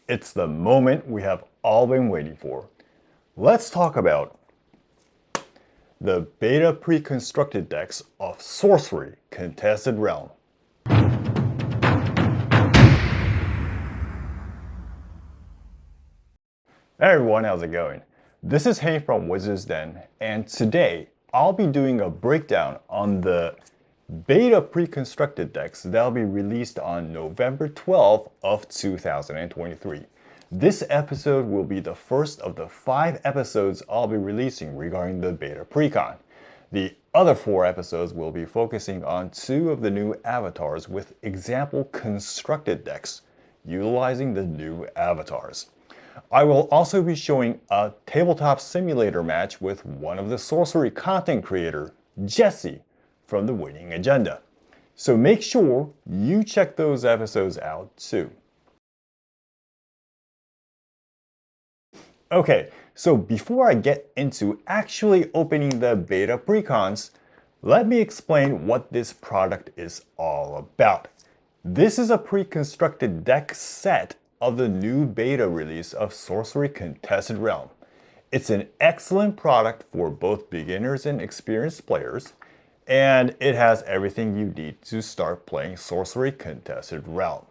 It's the moment we have all been waiting for. Let's talk about the beta pre-constructed decks of Sorcery Contested Realm. Hey everyone, how's it going? This is Hank from Wizard's Den, and today I'll be doing a breakdown on the beta pre-constructed decks that'll be released on November 12th of 2023. This episode will be the first of the 5 episodes I'll be releasing regarding the beta precon. The other 4 episodes will be focusing on 2 of the new avatars with example constructed decks, utilizing the new avatars. I will also be showing a tabletop simulator match with one of the Sorcery content creator, Jesse, from the Winning Agenda. So make sure you check those episodes out too. Okay, so before I get into actually opening the beta precons, let me explain what this product is all about. This is a pre-constructed deck set of the new beta release of Sorcery Contested Realm. It's an excellent product for both beginners and experienced players, and it has everything you need to start playing Sorcery Contested Realm.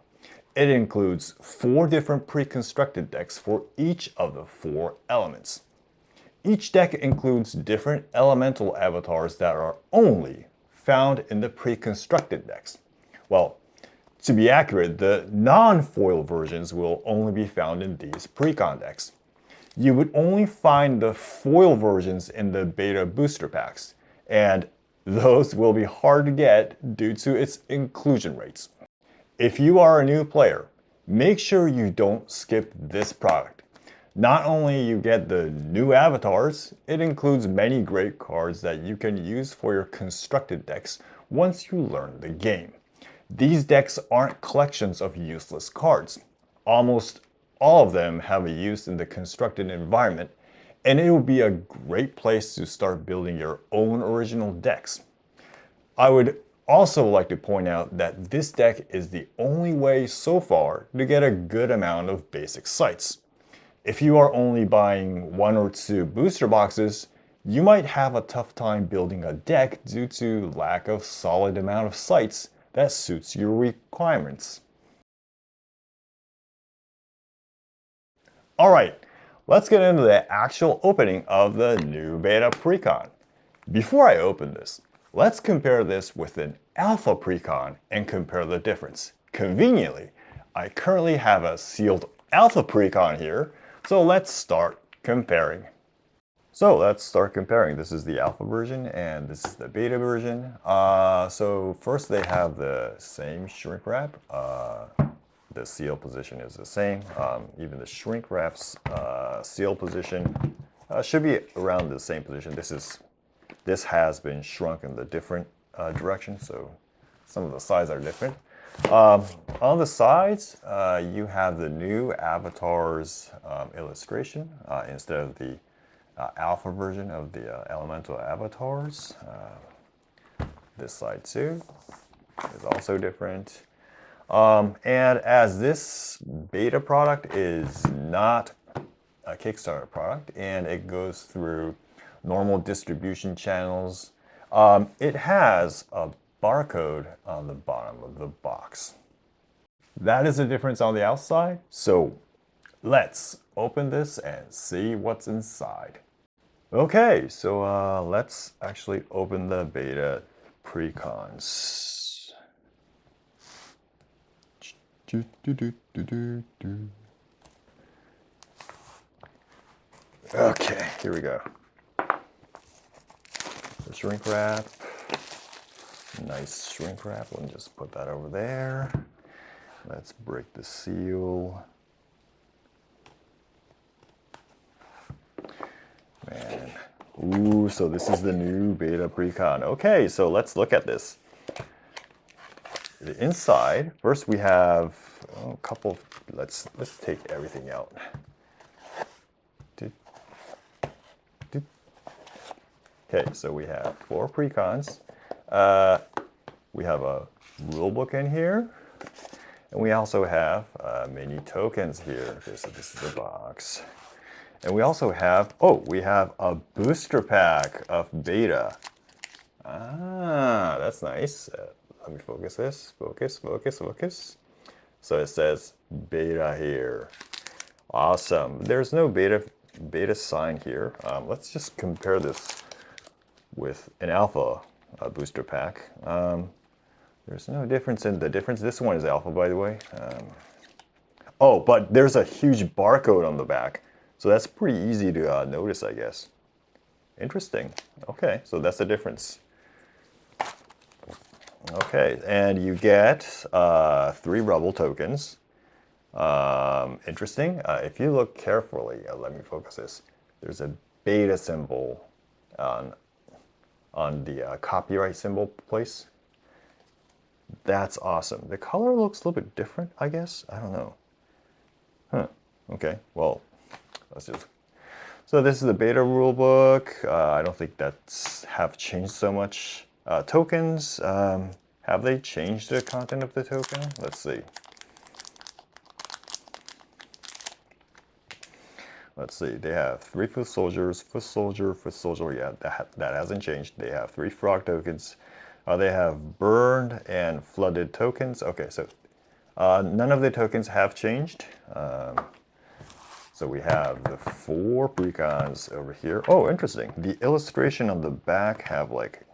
It includes 4 different pre-constructed decks for each of the 4 elements. Each deck includes different elemental avatars that are only found in the pre-constructed decks. Well, to be accurate, the non-foil versions will only be found in these precon decks. You would only find the foil versions in the beta booster packs, and those will be hard to get due to its inclusion rates. If you are a new player, make sure you don't skip this product. Not only you get the new avatars, it includes many great cards that you can use for your constructed decks once you learn the game. These decks aren't collections of useless cards. Almost all of them have a use in the constructed environment, and it will be a great place to start building your own original decks. I would also like to point out that this deck is the only way so far to get a good amount of basic sites. If you are only buying 1 or 2 booster boxes, you might have a tough time building a deck due to lack of solid amount of sites that suits your requirements. Alright, let's get into the actual opening of the new beta precon. Before I open this, let's compare this with an alpha precon and compare the difference. Conveniently, I currently have a sealed alpha precon here, so let's start comparing. This is the alpha version and this is the beta version. So first they have the same shrink wrap. The seal position is the same. Even the shrink wrap's seal position should be around the same position. This has been shrunk in the different direction, so some of the sides are different. On the sides, you have the new avatars illustration instead of the alpha version of the elemental avatars. This side too is also different. And as this beta product is not a Kickstarter product and it goes through normal distribution channels, it has a barcode on the bottom of the box. That is the difference on the outside. So let's open this and see what's inside. Okay, so let's actually open the beta precons. Okay, here we go. The shrink wrap. Nice shrink wrap. Let me just put that over there. Let's break the seal. Man. Ooh, so this is the new beta precon. Okay, so let's look at this. The inside, first we have a couple, let's take everything out. Okay, so we have 4 precons. We have a rule book in here. And we also have mini tokens here. This is the box. And we also have, we have a booster pack of beta. Ah, that's nice. Let me focus this. Focus, focus, focus. So it says beta here. Awesome. There's no beta sign here. Let's just compare this with an alpha booster pack. There's no difference in the difference. This one is alpha, by the way. Oh, but there's a huge barcode on the back. So that's pretty easy to notice, I guess. Interesting. Okay, so that's the difference. Okay, and you get 3 Rubble tokens. Interesting. If you look carefully, let me focus this. There's a beta symbol on the copyright symbol place. That's awesome. The color looks a little bit different, I guess. I don't know. Huh. Okay, well, let's just... So this is the beta rulebook. I don't think that's have changed so much. Tokens, have they changed the content of the token? Let's see. Let's see, they have 3 foot soldiers, foot soldier, yeah, that hasn't changed. They have 3 frog tokens. They have burned and flooded tokens. Okay, so none of the tokens have changed. So we have the 4 precons over here. Oh, interesting. The illustration on the back have like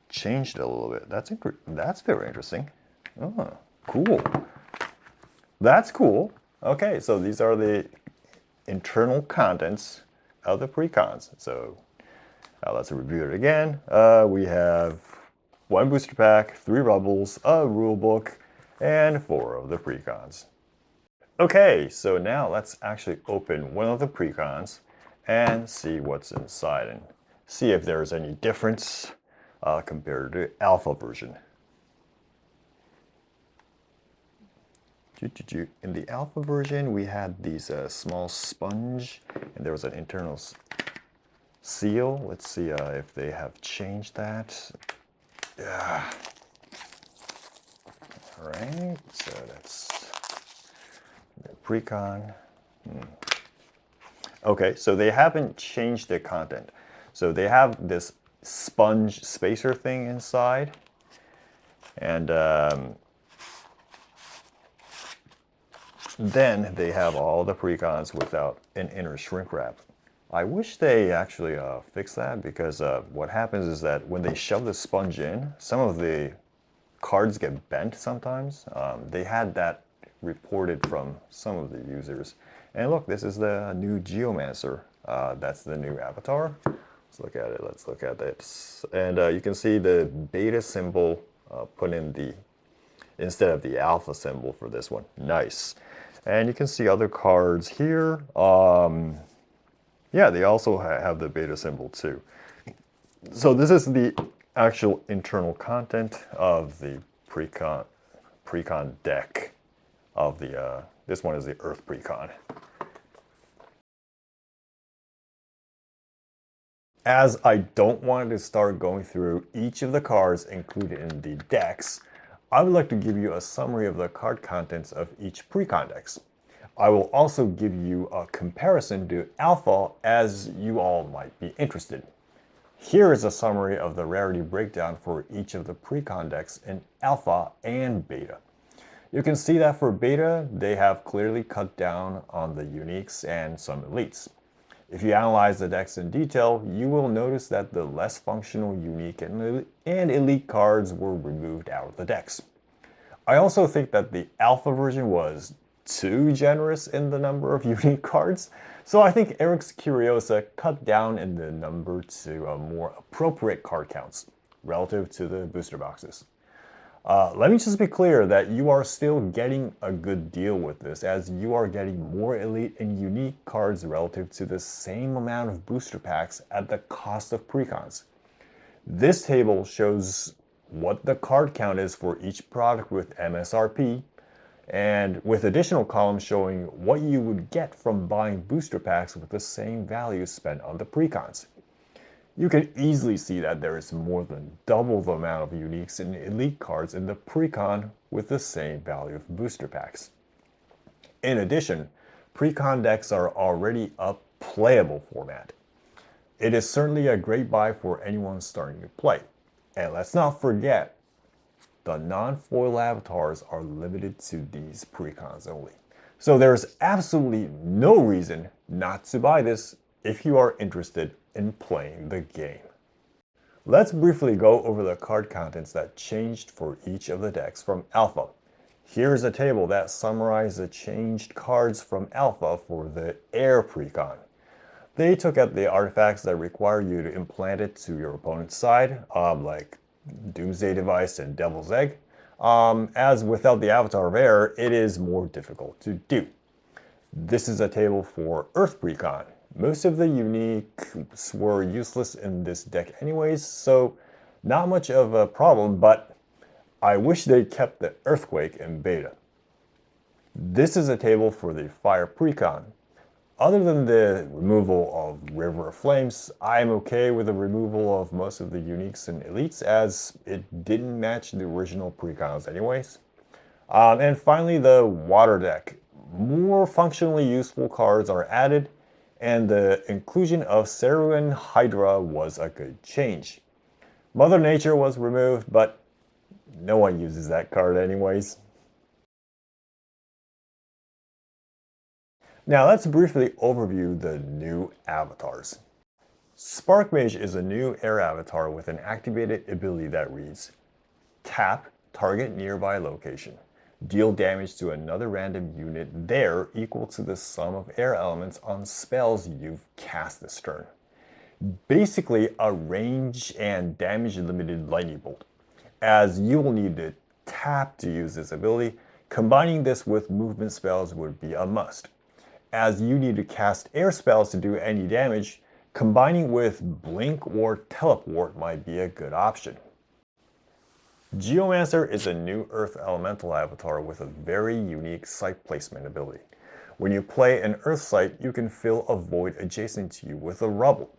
changed a little bit. That's very interesting. Oh, cool. That's cool. Okay, so these are the internal contents of the precons. So let's review it again. We have 1 booster pack, 3 rubbles, a rule book, and 4 of the precons. Okay, so now let's actually open one of the precons and see what's inside and see if there's any difference compared to the alpha version. In the alpha version, we had these small sponge, and there was an internal seal. Let's see if they have changed that. Yeah. All right, so that's the precon. Okay, so they haven't changed the content. So they have this sponge spacer thing inside, and then they have all the precons without an inner shrink wrap. I wish they actually fix that, because what happens is that when they shove the sponge in, some of the cards get bent sometimes. They had that reported from some of the users. And look, this is the new Geomancer. That's the new avatar. Let's look at it. Let's look at it. And you can see the beta symbol put in the instead of the alpha symbol for this one. Nice. And you can see other cards here. Yeah, they also have the beta symbol too. So this is the actual internal content of the precon deck of the, this one is the Earth precon. As I don't want to start going through each of the cards included in the decks, I would like to give you a summary of the card contents of each precon decks. I will also give you a comparison to alpha, as you all might be interested. Here is a summary of the rarity breakdown for each of the precon decks in alpha and beta. You can see that for beta, they have clearly cut down on the uniques and some elites. If you analyze the decks in detail, you will notice that the less functional unique and elite cards were removed out of the decks. I also think that the alpha version was too generous in the number of unique cards, so I think Eric's Curiosa cut down in the number to more appropriate card counts relative to the booster boxes. Let me just be clear that you are still getting a good deal with this, as you are getting more elite and unique cards relative to the same amount of booster packs at the cost of precons. This table shows what the card count is for each product with MSRP, and with additional columns showing what you would get from buying booster packs with the same value spent on the precons. You can easily see that there is more than double the amount of uniques and elite cards in the precon with the same value of booster packs. In addition, Precon decks are already a playable format. It is certainly a great buy for anyone starting to play. And let's not forget, the non-foil avatars are limited to these precons only. So there's absolutely no reason not to buy this if you are interested in playing the game. Let's briefly go over the card contents that changed for each of the decks from Alpha. Here's a table that summarizes the changed cards from Alpha for the Air Precon. They took out the artifacts that require you to implant it to your opponent's side, like Doomsday Device and Devil's Egg. As without the Avatar of Air, it is more difficult to do. This is a table for Earth Precon. Most of the uniques were useless in this deck anyways, so not much of a problem, but I wish they kept the Earthquake in beta. This is a table for the Fire Precon. Other than the removal of River of Flames, I am okay with the removal of most of the uniques and elites as it didn't match the original precons anyways. And finally, the Water deck. More functionally useful cards are added, and the inclusion of Saruman Hydra was a good change. Mother Nature was removed, but no one uses that card anyways. Now let's briefly overview the new avatars. Spark Mage is a new air avatar with an activated ability that reads, tap target nearby location. Deal damage to another random unit there equal to the sum of air elements on spells you've cast this turn. Basically a range and damage limited lightning bolt. As you will need to tap to use this ability, combining this with movement spells would be a must. As you need to cast air spells to do any damage, combining with Blink or Teleport might be a good option. Geomancer is a new Earth Elemental avatar with a very unique site placement ability. When you play an Earth site, you can fill a void adjacent to you with a rubble.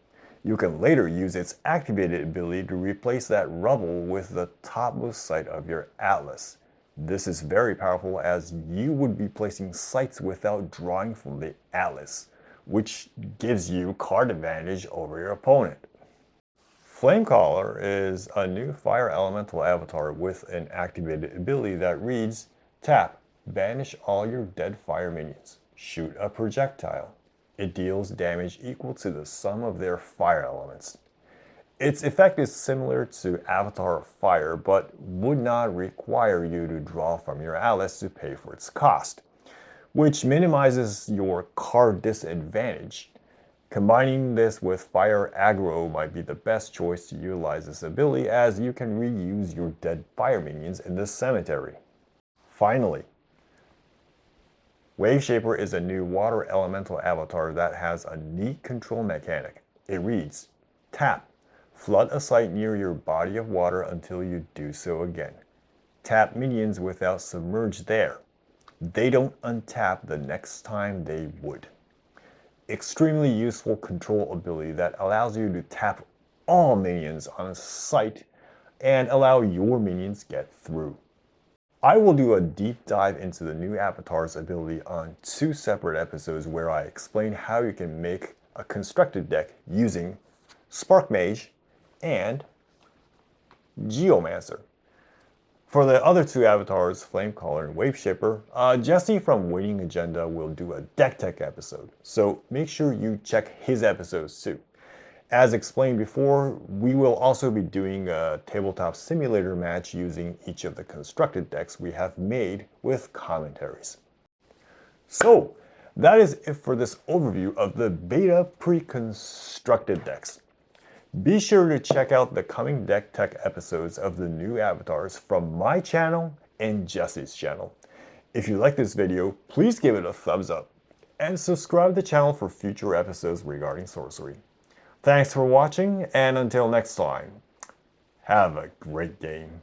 You can later use its activated ability to replace that rubble with the topmost site of your atlas. This is very powerful as you would be placing sites without drawing from the atlas, which gives you card advantage over your opponent. Flamecaller is a new fire elemental avatar with an activated ability that reads, tap, banish all your dead fire minions, shoot a projectile. It deals damage equal to the sum of their fire elements. Its effect is similar to Avatar of Fire, but would not require you to draw from your atlas to pay for its cost, which minimizes your card disadvantage. Combining this with Fire Aggro might be the best choice to utilize this ability as you can reuse your dead fire minions in the cemetery. Finally, Waveshaper is a new water elemental avatar that has a neat control mechanic. It reads, tap, flood a site near your body of water until you do so again. Tap minions without submerge there. They don't untap the next time they would. Extremely useful control ability that allows you to tap all minions on a site and allow your minions get through. I will do a deep dive into the new avatar's ability on 2 separate episodes where I explain how you can make a constructed deck using Spark Mage and Geomancer. For the other 2 avatars, Flamecaller and Waveshaper, Jesse from Winning Agenda will do a deck tech episode, so make sure you check his episodes too. As explained before, we will also be doing a tabletop simulator match using each of the constructed decks we have made with commentaries. So, that is it for this overview of the beta pre-constructed decks. Be sure to check out the coming deck tech episodes of the new avatars from my channel and Jesse's channel. If you like this video, please give it a thumbs up and subscribe to the channel for future episodes regarding sorcery. Thanks for watching, and until next time, have a great game.